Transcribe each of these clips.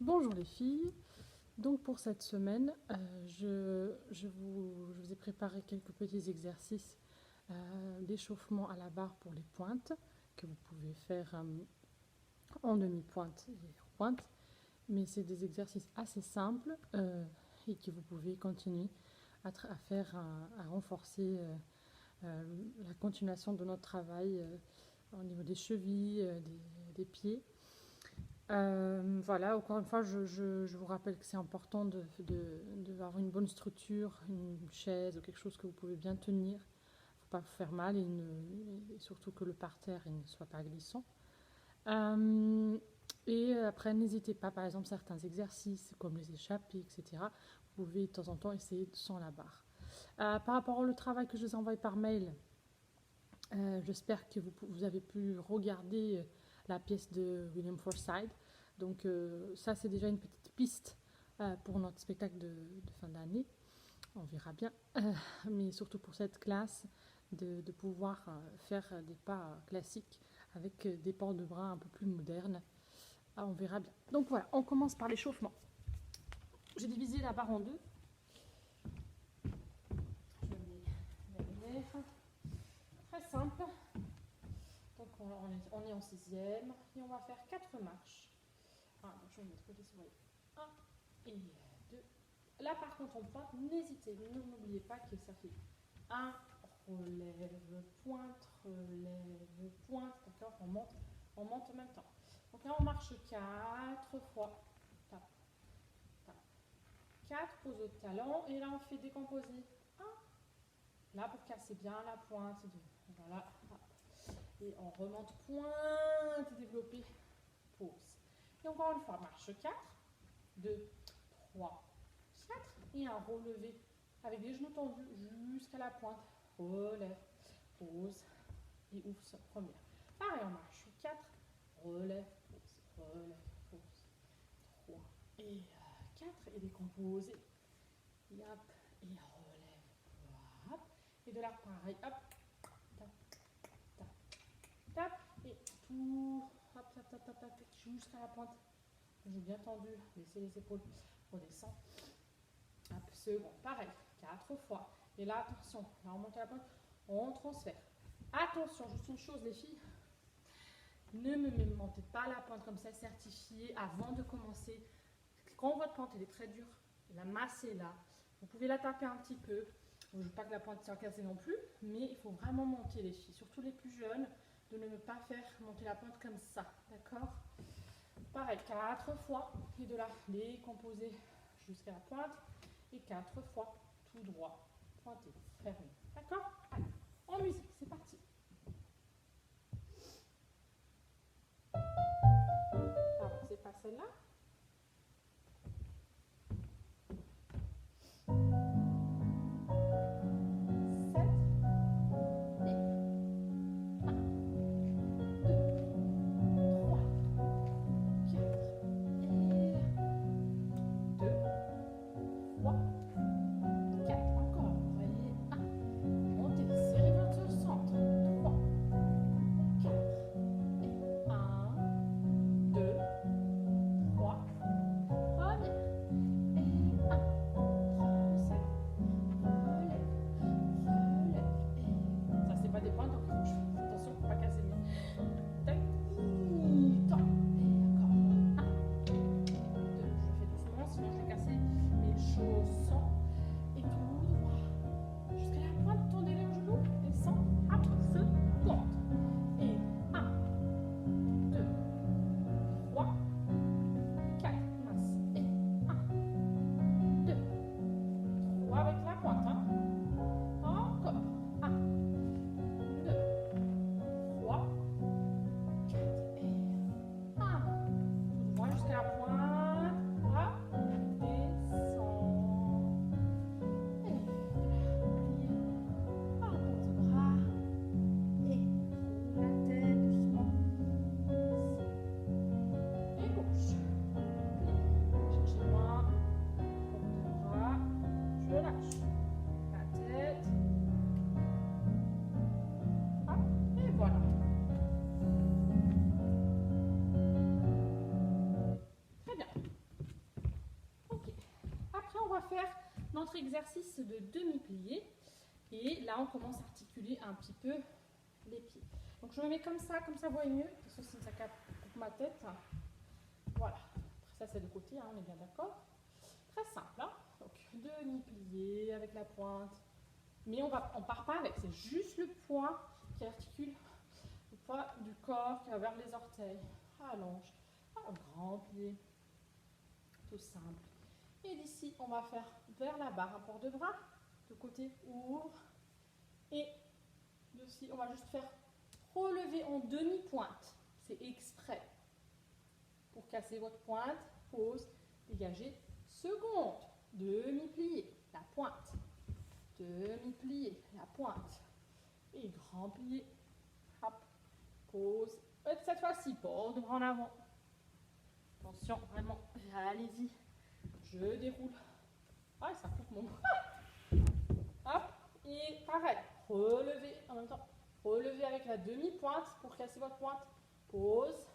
Bonjour les filles, donc pour cette semaine, je vous ai préparé quelques petits exercices d'échauffement à la barre pour les pointes que vous pouvez faire en demi-pointe et en pointe, mais c'est des exercices assez simples et que vous pouvez continuer à faire, à renforcer la continuation de notre travail au niveau des chevilles, des pieds. Voilà, encore une fois, je vous rappelle que c'est important d'avoir une bonne structure, une chaise ou quelque chose que vous pouvez bien tenir. Il ne faut pas vous faire mal et surtout que le parterre il ne soit pas glissant. Et après, n'hésitez pas, par exemple, certains exercices comme les échappées, etc. Vous pouvez de temps en temps essayer sans la barre. Par rapport au travail que je vous ai envoyé par mail, j'espère que vous avez pu regarder la pièce de William Forsythe. Donc ça, c'est déjà une petite piste pour notre spectacle de fin d'année. On verra bien. Mais surtout pour cette classe, de pouvoir faire des pas classiques avec des ports de bras un peu plus modernes. On verra bien. Donc voilà, on commence par l'échauffement. J'ai divisé la barre en deux. Je vais les mettre. Très simple. Donc on est en sixième et on va faire 4 marches. Je vais mettre côté souris. 1 et 2. Là par contre en pointe, n'oubliez pas que ça fait 1, relève, pointe, d'accord, on monte en même temps. Donc là on marche 4 fois. Tape, tape. 4, pose au talon et là on fait décomposer. 1, là pour casser bien la pointe. 2, voilà. Et on remonte, pointe, développé, pause. Et encore une fois, marche 4, 2, 3, 4. Et un relevé avec les genoux tendus jusqu'à la pointe. Relève, pause et ouvre sur première. Pareil, on marche 4, relève, pause. 3 et 4. Et décomposer. Et hop, et relève. Hop. Et de là, pareil, hop. Tap, tap, tap. Et tout. Hop, tap, tap, tap, tap. Jusqu'à la pointe. J'ai bien tendu. Laissez les épaules. Redescend. Hop, second. Pareil. 4 fois. Et là, attention. Là, on monte à la pointe. On transfère. Attention, juste une chose, les filles. Ne me montez pas la pointe comme ça, certifiée, avant de commencer. Quand votre pointe elle est très dure, la masse est là. Vous pouvez la taper un petit peu. Je ne veux pas que la pointe soit cassée non plus, mais il faut vraiment monter les filles, surtout les plus jeunes, de ne pas faire monter la pointe comme ça, d'accord? Pareil, 4 fois, et de là, décomposer jusqu'à la pointe, et 4 fois, tout droit, pointé, fermé, d'accord? Allez, en musique, c'est parti. Alors, c'est pas celle-là. autre exercice de demi-plié. Et là, on commence à articuler un petit peu les pieds. Donc, je me mets comme ça, vous voyez mieux. Parce que ça capte ma tête. Voilà. Après, ça, c'est de côté, hein, on est bien d'accord. Très simple. Hein. Donc, demi-plié avec la pointe. Mais on part pas avec, c'est juste le poids qui articule le poids du corps qui va vers les orteils. Allonge. Un grand pli. Tout simple. Et d'ici, on va faire vers la barre un port de bras. De côté, ouvre. Et d'ici, on va juste faire relever en demi-pointe. C'est exprès. Pour casser votre pointe, pose, dégagez, seconde. Demi-plié, la pointe. Demi-plié, la pointe. Et grand plié. Hop, pose. Et cette fois-ci, port de bras en avant. Attention, vraiment, allez-y. Je déroule. Ah, ça coupe mon bras. Hop, et pareil, relevez en même temps. Relevez avec la demi-pointe pour casser votre pointe. Pose.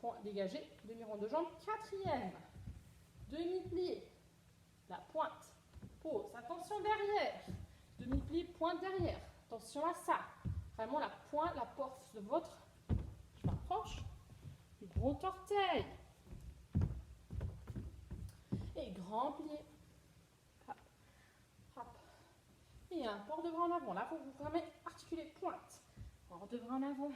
Point dégagé. Demi-rond de jambe. Quatrième. Demi-plié. La pointe. Pose. Attention derrière. Demi-plié, pointe derrière. Attention à ça. Vraiment la pointe, la force de votre. Je m'approche. Gros orteil. Et grand plié. Hop. Hop. Et un port de bras en avant. Là, vous vraiment articuler pointe. Port de bras en avant.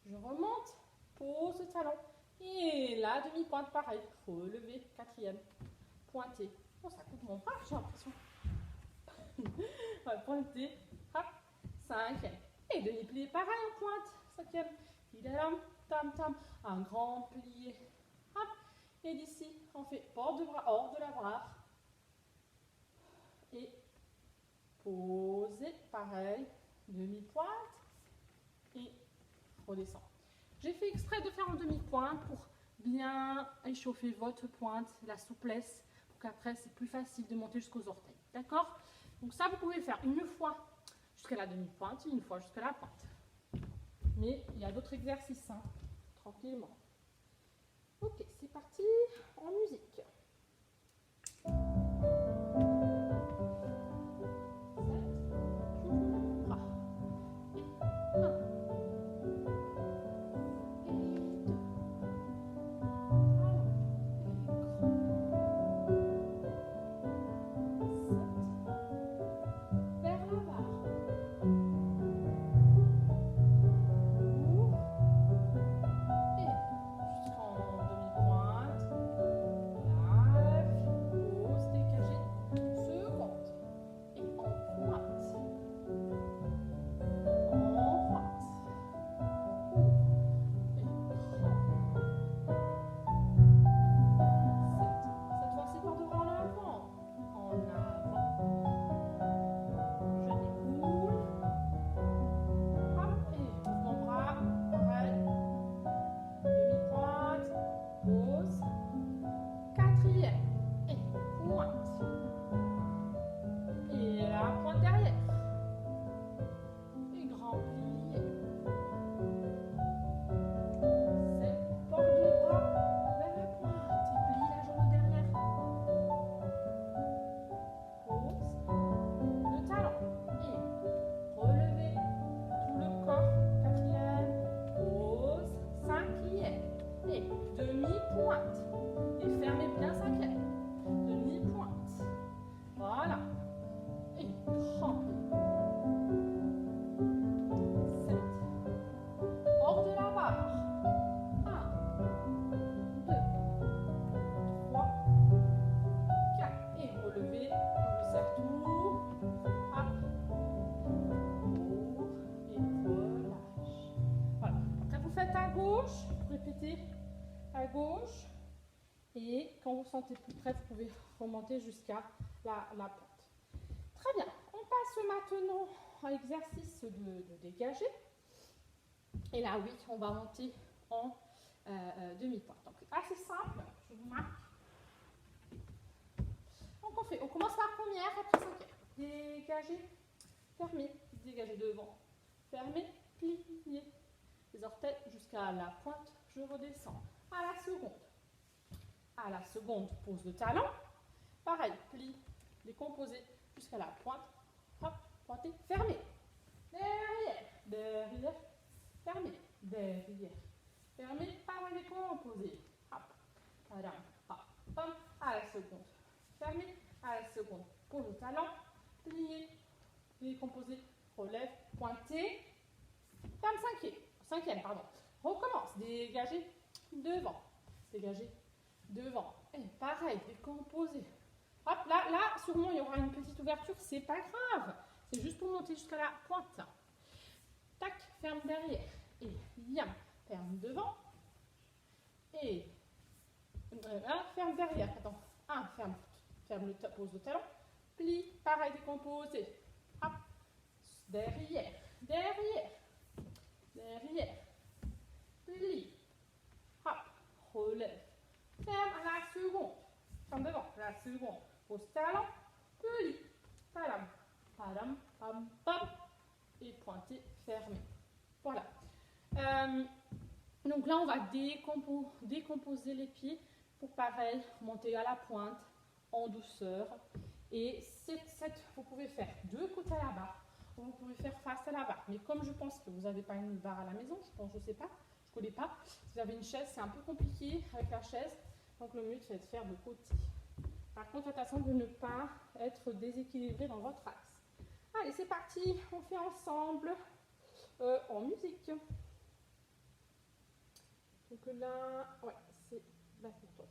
Je remonte. Pose le talon. Et la demi-pointe, pareil. Relevé. Quatrième. Pointé. Oh, ça coupe mon bras, j'ai l'impression. Pointé. Hop. Cinquième. Et demi-plié, pareil en pointe. Cinquième. Idem. Tam, tam. Un grand plié. Hop. Et d'ici, on fait port de bras hors de la barre. Et poser, pareil. Demi-pointe. Et redescend. J'ai fait exprès de faire en demi-pointe pour bien échauffer votre pointe, la souplesse, pour qu'après c'est plus facile de monter jusqu'aux orteils. D'accord? Donc ça, vous pouvez le faire une fois jusqu'à la demi-pointe, une fois jusqu'à la pointe. Mais il y a d'autres exercices, hein, tranquillement. Ok, c'est parti en musique. À gauche, et quand vous sentez plus près, vous pouvez remonter jusqu'à la pointe. Très bien, on passe maintenant à l'exercice de dégager. Et là, oui, on va monter en demi-pointe. Donc, assez simple, je vous marque. Donc, on commence par première, après cinquième. Dégager, fermer, dégager devant, fermer, plier. Les orteils jusqu'à la pointe, je redescends. À la seconde. À la seconde, pose le talon. Pareil, plie, décomposer jusqu'à la pointe. Hop, pointer, fermer. Derrière, derrière, fermer, derrière, fermer, pareil, décomposer. Hop, padam, hop, hop, à la seconde. Fermer, à la seconde. Pose le talon, plier, décomposer, relève, pointer. Ferme cinquième, pardon. Recommence, dégager, devant, dégager, devant. Et pareil, décomposer. Hop, là, sûrement, il y aura une petite ouverture, c'est pas grave. C'est juste pour monter jusqu'à la pointe. Tac, ferme derrière. Et yam, ferme devant. Et ferme derrière. Attends, ferme le pose le talon. Plie, pareil, décomposé. Hop, derrière, derrière, derrière. Plie, hop, relève. Ferme à la seconde. Ferme devant, la seconde. Pose talon, plie, padam, padam, pam, pam. Et pointer, fermer. Voilà. Donc là, on va décomposer les pieds pour pareil, monter à la pointe en douceur. Et vous pouvez faire deux côtés à la barre, ou vous pouvez faire face à la barre. Mais comme je pense que vous n'avez pas une barre à la maison, je ne sais pas, je ne connais pas. Si vous avez une chaise, c'est un peu compliqué avec la chaise. Donc le mieux, c'est de faire de côté. Par contre, attention de ne pas être déséquilibré dans votre axe. Allez, c'est parti, on fait ensemble en musique. Donc là, ouais, c'est la pour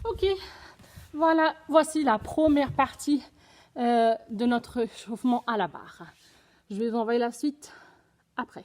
Ok, voilà, voici la première partie de notre échauffement à la barre. Je vais vous envoyer la suite après.